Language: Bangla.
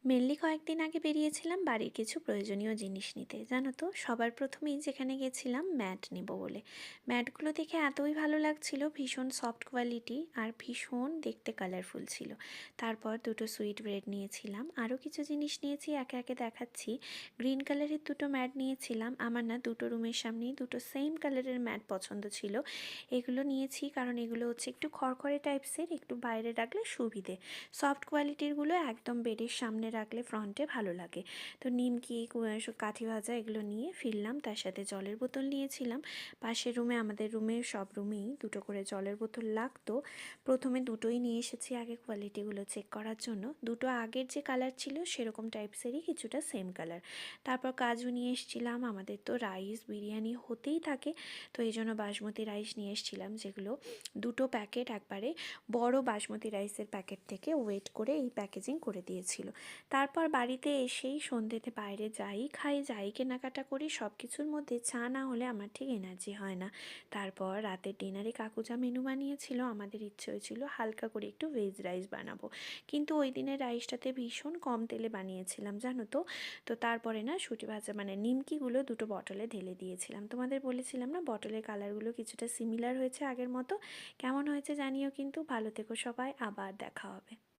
মেনলি কয়েকদিন আগে বেরিয়েছিলাম বাড়ির কিছু প্রয়োজনীয় জিনিস নিতে। জানো তো, সবার প্রথমেই যেখানে গেছিলাম ম্যাট নেব বলে। ম্যাটগুলো দেখে এতই ভালো লাগছিল, ভীষণ সফট কোয়ালিটি আর ভীষণ দেখতে কালারফুল ছিল। তারপর দুটো সুইট ব্রেড নিয়েছিলাম, আরও কিছু জিনিস নিয়েছি, একে একে দেখাচ্ছি। গ্রিন কালারের দুটো ম্যাট নিয়েছিলাম। আমার না দুটো রুমের সামনেই দুটো সেম কালারের ম্যাট পছন্দ ছিল। এগুলো নিয়েছি কারণ এগুলো হচ্ছে একটু খড়খড়ে টাইপসের, একটু বাইরে রাখলে সুবিধে। সফট কোয়ালিটিরগুলো একদম বেডের সামনে রাখলে ফ্রন্টে ভালো লাগে। তো নিমকি, কাঠি ভাজা এগুলো নিয়ে ফিরলাম। তার সাথে জলের বোতল নিয়েছিলাম। পাশের রুমে, আমাদের রুমে সব রুমেই দুটো করে জলের বোতল লাগতো। প্রথমে দুটোই নিয়ে এসেছি আগে কোয়ালিটিগুলো চেক করার জন্য। দুটো আগের যে কালার ছিল সেরকম টাইপসেরই কিছুটা সেম কালার। তারপর কাজু নিয়ে এসেছিলাম। আমাদের তো রাইস বিরিয়ানি হতেই থাকে, তো এই জন্য বাসমতি রাইস নিয়ে এসেছিলাম, যেগুলো দুটো প্যাকেট একবারে বড় বাসমতি রাইসের প্যাকেট থেকে ওয়েট করে এই প্যাকেজিং করে দিয়েছিল। তারপর বাড়িতে এসেই সন্ধ্যেতে বাইরে যাই খাই, যাই কেনাকাটা করি, সব কিছুর মধ্যে চা না হলে আমার ঠিক এনার্জি হয় না। তারপর রাতের ডিনারে কাকু যা মেনু বানিয়েছিল, আমাদের ইচ্ছে হয়েছিল হালকা করে একটু ভেজ রাইস বানাবো, কিন্তু ওই দিনের রাইসটাতে ভীষণ কম তেলে বানিয়েছিলাম, জানো তো। তো তারপরে না সুটি ভাজা মানে নিমকিগুলো দুটো বটলে ঢেলে দিয়েছিলাম। তোমাদের বলেছিলাম না বটলের কালারগুলো কিছুটা সিমিলার হয়েছে আগের মতো। কেমন হয়েছে জানিও কিন্তু। ভালো থেকো সবাই, আবার দেখা হবে।